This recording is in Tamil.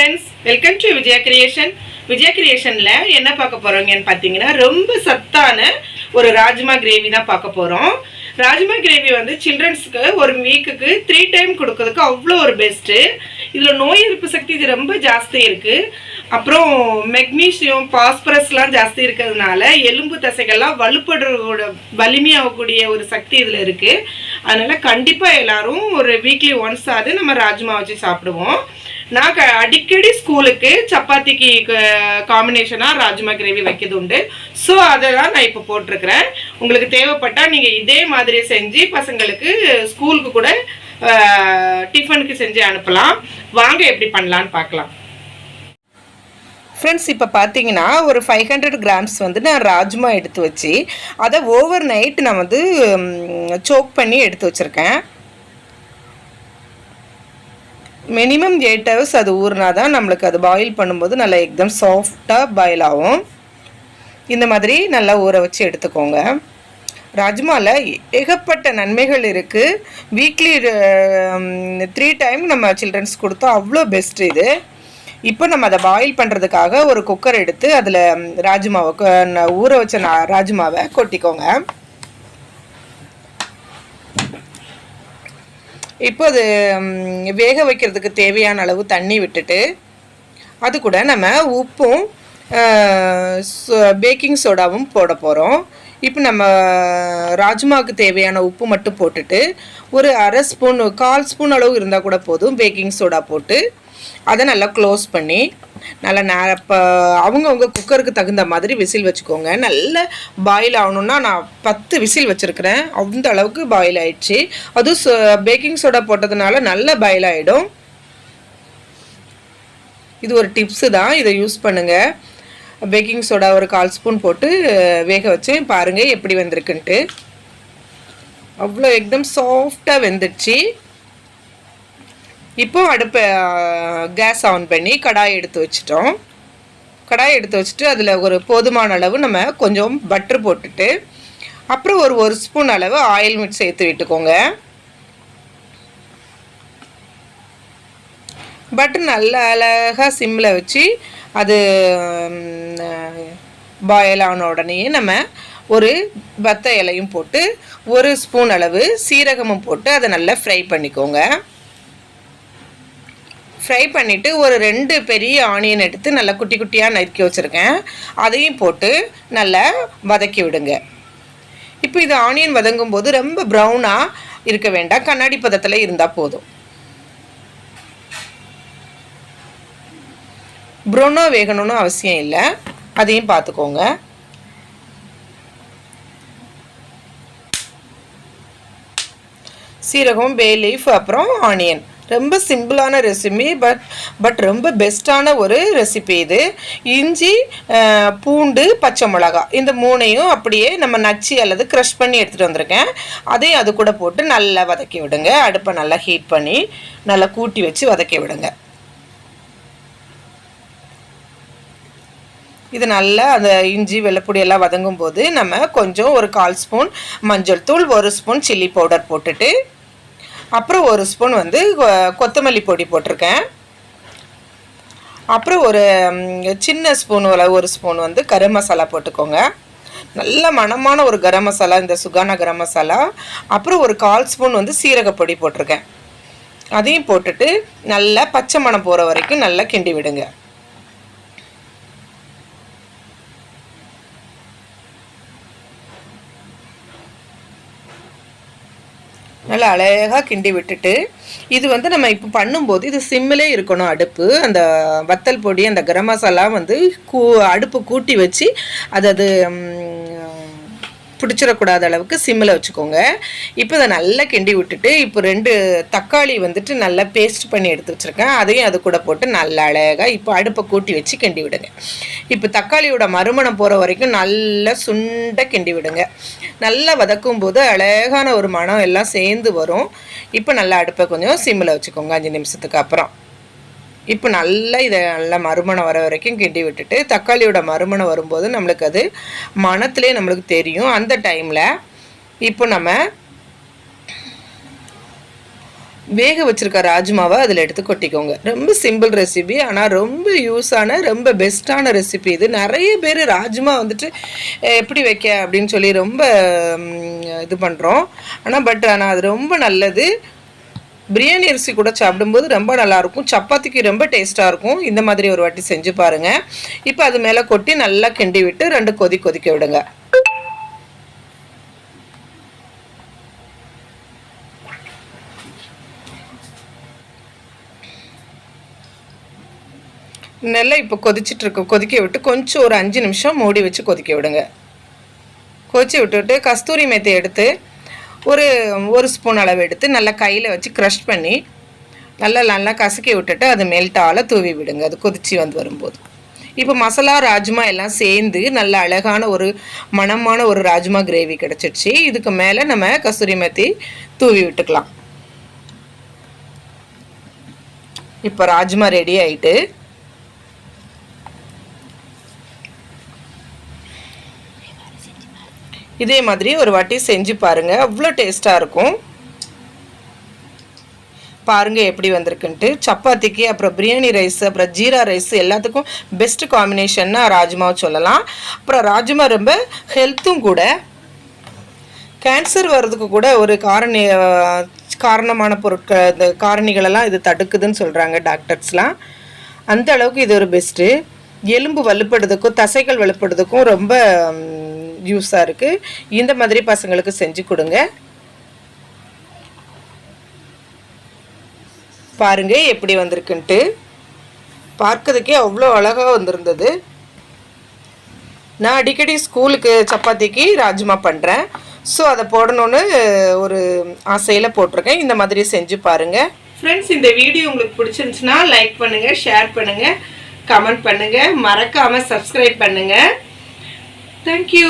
friends, welcome to Vijaya Creation. Vijaya Creationல என்ன பார்க்க போறோம்னு பாத்தீங்கன்னா ரொம்ப சத்தான ஒரு ராஜ்மா கிரேவி தான் பார்க்க போறோம். ராஜ்மா கிரேவி வந்து சில்ட்ரன்ஸ்க்கு ஒரு வீக்குக்கு 3 டைம் கொடுக்கிறதுக்கு அவ்வளோ ஒரு பெஸ்ட். இதுல நோய் எதிர்ப்பு சக்தி இது ரொம்ப ஜாஸ்தி இருக்கு. அப்புறம் மெக்னீசியம் பாஸ்பரஸ்லாம் ஜாஸ்தி இருக்கிறதுனால எலும்பு தசைகள்லாம் வலுப்படுறதோட வலிமையாகக்கூடிய ஒரு சக்தி இதில் இருக்குது. அதனால் கண்டிப்பாக எல்லாரும் ஒரு வீக்லி ஒன்ஸ் ஆகுது நம்ம ராஜ்மா வச்சு சாப்பிடுவோம். நான் அடிக்கடி ஸ்கூலுக்கு சப்பாத்திக்கு காம்பினேஷனாக ராஜ்மா கிரேவி வைக்கிறது உண்டு. ஸோ அதெல்லாம் நான் இப்போ போட்டிருக்கிறேன். உங்களுக்கு தேவைப்பட்டால் நீங்கள் இதே மாதிரி செஞ்சு பசங்களுக்கு ஸ்கூலுக்கு கூட டிஃபனுக்கு செஞ்சு அனுப்பலாம். வாங்க எப்படி பண்ணலான்னு பார்க்கலாம். ஃப்ரெண்ட்ஸ், இப்போ பார்த்தீங்கன்னா ஒரு 500 கிராம்ஸ் வந்து நான் ராஜ்மா எடுத்து வச்சு அதை ஓவர் நைட் நான் வந்து சோக் பண்ணி எடுத்து வச்சுருக்கேன். மினிமம் 8 hours அது ஊறினா தான் நம்மளுக்கு அது பாயில் பண்ணும்போது நல்லா எக்தம் சாஃப்டாக பாயில் ஆகும். இந்த மாதிரி நல்லா ஊற வச்சு எடுத்துக்கோங்க. ராஜ்மாவில் ஏகப்பட்ட நன்மைகள் இருக்குது. வீக்லி 3 டைம் நம்ம சில்ட்ரன்ஸ் கொடுத்தா அவ்வளோ பெஸ்ட் இது. இப்போ நம்ம அதை பாயில் பண்ணுறதுக்காக ஒரு குக்கர் எடுத்து அதில் ராஜ்மாவை ஊற வச்ச ராஜ்மாவை கொட்டிக்கோங்க. இப்போ அது வேக வைக்கிறதுக்கு தேவையான அளவு தண்ணி விட்டுட்டு அது கூட நம்ம உப்பும் பேக்கிங் சோடாவும் போட போகிறோம். இப்போ நம்ம ராஜ்மாவுக்கு தேவையான உப்பு மட்டும் போட்டுட்டு ஒரு 1/2 ஸ்பூன் 1/4 ஸ்பூன் அளவு இருந்தால் கூட போதும் பேக்கிங் சோடா போட்டு அதை நல்லா க்ளோஸ் பண்ணி நல்லா அவங்கவுங்க குக்கருக்கு தகுந்த மாதிரி விசில் வச்சுக்கோங்க. நல்லா பாயில் ஆகணுன்னா நான் 10 விசில் வச்சுருக்கிறேன். அந்த அளவுக்கு பாயில் ஆயிடுச்சு. அதுவும் பேக்கிங் சோடா போட்டதுனால நல்லா பாயில் ஆகிடும். இது ஒரு டிப்ஸு தான், இதை யூஸ் பண்ணுங்கள். பேக்கிங் சோடா ஒரு 1/4 ஸ்பூன் போட்டு வேக வச்சு பாருங்கள் எப்படி வந்திருக்குன்ட்டு. அவ்வளோ எக்தம் சாஃப்டாக வெந்துடுச்சு. இப்போ அடுப்பை கேஸ் ஆன் பண்ணி கடாய் எடுத்து வச்சிட்டோம். கடாய் எடுத்து வச்சுட்டு அதில் ஒரு போதுமான அளவு நம்ம கொஞ்சம் பட்டர் போட்டுட்டு அப்புறம் ஒரு ஸ்பூன் அளவு ஆயில் மிக்ஸ் சேர்த்து விட்டுக்கோங்க. பட்டர் நல்லா அழகாக சிம்மில் வச்சு அது பாயில் ஆன உடனே நம்ம ஒரு வத்த இலையும் போட்டு 1 ஸ்பூன் அளவு சீரகமும் போட்டு அதை நல்லா ஃப்ரை பண்ணிக்கோங்க. ஃப்ரை பண்ணிவிட்டு ஒரு 2 பெரிய ஆனியன் எடுத்து நல்லா குட்டி குட்டியாக நறுக்கி வச்சுருக்கேன். அதையும் போட்டு நல்லா வதக்கி விடுங்க. இப்போ இது ஆனியன் வதங்கும் போது ரொம்ப ப்ரௌனாக இருக்க வேண்டாம், கண்ணாடி பதத்தில் இருந்தால் போதும். ப்ரௌனாக வேகணும்னு அவசியம் இல்லை, அதையும் பார்த்துக்கோங்க. சீரகம், பே லீஃப், அப்புறம் ஆனியன். ரொம்ப சிம்பிளான ரெசிபி, பட் ரொம்ப பெஸ்ட்டான ஒரு ரெசிபி இது. இஞ்சி, பூண்டு, பச்சை மிளகா இந்த 3ஐயும் அப்படியே நம்ம நச்சு அல்லது க்ரஷ் பண்ணி எடுத்துகிட்டு வந்திருக்கேன். அதையும் அது கூட போட்டு நல்லா வதக்கி விடுங்க. அடுப்பை நல்லா ஹீட் பண்ணி நல்லா கூட்டி வச்சு வதக்கி விடுங்க. இது நல்லா அந்த இஞ்சி வெள்ளைப்பொடி எல்லாம் வதங்கும் போது நம்ம கொஞ்சம் ஒரு 1/4 ஸ்பூன் மஞ்சள் தூள், 1 ஸ்பூன் சில்லி பவுடர் போட்டுட்டு அப்புறம் 1 ஸ்பூன் வந்து கொத்தமல்லி பொடி போட்டிருக்கேன். அப்புறம் ஒரு சின்ன ஸ்பூன் 1 ஸ்பூன் வந்து கரம் மசாலா போட்டுக்கோங்க. நல்ல மணமான ஒரு கரம் மசாலா, இந்த சுகானா கரம் மசாலா. அப்புறம் ஒரு 1/4 ஸ்பூன் வந்து சீரகப்பொடி போட்டிருக்கேன். அதையும் போட்டுட்டு நல்லா பச்சை மணம் போகிற வரைக்கும் நல்லா கிண்டி விடுங்க. நல்லா அழகாக கிண்டி விட்டுட்டு இது வந்து நம்ம இப்போ பண்ணும்போது இது சிம்மிலே இருக்கணும் அடுப்பு. அந்த வத்தல் பொடி அந்த கரம் மசாலா வந்து அடுப்பு கூட்டி வச்சு அது பிடிச்சிடக்கூடாத அளவுக்கு சிம்மில் வச்சுக்கோங்க. இப்போ இதை நல்லா கிண்டி விட்டுட்டு இப்போ 2 தக்காளி வந்துட்டு நல்லா பேஸ்ட் பண்ணி எடுத்து வச்சுருக்கேன். அதையும் அது கூட போட்டு நல்லா அழகாக இப்போ அடுப்பை கூட்டி வச்சு கிண்டி விடுங்க. இப்போ தக்காளியோட மறுமணம் போகிற வரைக்கும் நல்லா சுண்ட கிண்டி விடுங்க. நல்லா வதக்கும் போது அழகான ஒரு மணம் எல்லாம் சேர்ந்து வரும். இப்போ நல்லா அடுப்பை கொஞ்சம் சிம்மில் வச்சுக்கோங்க 5 நிமிஷத்துக்கு அப்புறம். இப்போ நல்லா இதை நல்லா மறுமணம் வர வரைக்கும் கிண்டி விட்டுட்டு தக்காளியோட மறுமணம் வரும்போது நம்மளுக்கு அது மணத்துலேயே நம்மளுக்கு தெரியும். அந்த டைமில் இப்போ நம்ம வேக வச்சுருக்க ராஜ்மாவை அதில் எடுத்து கொட்டிக்கோங்க. ரொம்ப சிம்பிள் ரெசிபி, ஆனால் ரொம்ப யூஸான ரொம்ப பெஸ்ட்டான ரெசிபி இது. நிறைய பேர் ராஜ்மா வந்துட்டு எப்படி வைக்க அப்படின்னு சொல்லி ரொம்ப இது பண்ணுறோம். ஆனால் அது ரொம்ப நல்லது. பிரியாணி அரிசி கூட சாப்பிடும்போது ரொம்ப நல்லாயிருக்கும். சப்பாத்திக்கு ரொம்ப டேஸ்ட்டாக இருக்கும். இந்த மாதிரி ஒரு வாட்டி செஞ்சு பாருங்கள். இப்போ அது மேலே கொட்டி நல்லா கிண்டி விட்டு 2 கொதிக்க விடுங்க. நல்லா இப்போ கொதிக்க விட்டு கொஞ்சம் ஒரு 5 நிமிஷம் மூடி வச்சு கொதிக்க விடுங்க. கொதிச்சு விட்டுட்டு கஸ்தூரி மேத்தி எடுத்து ஒரு ஸ்பூன் அளவு எடுத்து நல்லா கையில் வச்சு க்ரஷ் பண்ணி நல்லா கசக்கி விட்டுட்டு அது மெல்ட்டால் தூவி விடுங்க. அது கொதிச்சு வரும்போது இப்போ மசாலா ராஜ்மா எல்லாம் சேர்ந்து நல்ல அழகான ஒரு மணமான ஒரு ராஜ்மா கிரேவி கிடச்சிடுச்சு. இதுக்கு மேலே நம்ம கஸ்தூரி மேத்தி தூவி விட்டுக்கலாம். இப்போ ராஜ்மா ரெடி ஆகிட்டு இதே மாதிரி ஒரு வாட்டி செஞ்சு பாருங்கள். அவ்வளோ டேஸ்ட்டாக இருக்கும். பாருங்கள் எப்படி வந்திருக்குன்ட்டு. சப்பாத்திக்கு அப்புறம் பிரியாணி ரைஸ் அப்புறம் ஜீரா ரைஸ் எல்லாத்துக்கும் பெஸ்ட் காம்பினேஷன்னா ராஜ்மாவை சொல்லலாம். அப்புறம் ராஜ்மா ரொம்ப ஹெல்த்தும் கூட. கேன்சர் வர்றதுக்கு கூட ஒரு காரணமான பொருட்கள் இந்த காரணிகளெல்லாம் இது தடுக்குதுன்னு சொல்கிறாங்க டாக்டர்ஸ்லாம். அந்த அளவுக்கு இது ஒரு பெஸ்ட்டு. எலும்பு வலுப்படுறதுக்கும் தசைகள் வலுப்படுறதுக்கும் ரொம்ப யூஸாக இருக்குது. இந்த மாதிரி பசங்களுக்கு செஞ்சு கொடுங்க. பாருங்க எப்படி வந்திருக்குன்ட்டு. பார்க்கறதுக்கே அவ்வளோ அழகாக வந்திருந்தது. நான் அடிக்கடி ஸ்கூலுக்கு சப்பாத்திக்கு ராஜ்மா பண்ணுறேன். ஸோ அதை போடணுன்னு ஒரு ஆசையில் போட்டிருக்கேன். இந்த மாதிரி செஞ்சு பாருங்கள். ஃப்ரெண்ட்ஸ், இந்த வீடியோ உங்களுக்கு பிடிச்சிருந்துச்சுன்னா லைக் பண்ணுங்கள், ஷேர் பண்ணுங்கள், கமெண்ட் பண்ணுங்கள், மறக்காமல் சப்ஸ்கிரைப் பண்ணுங்கள். தேங்க்யூ.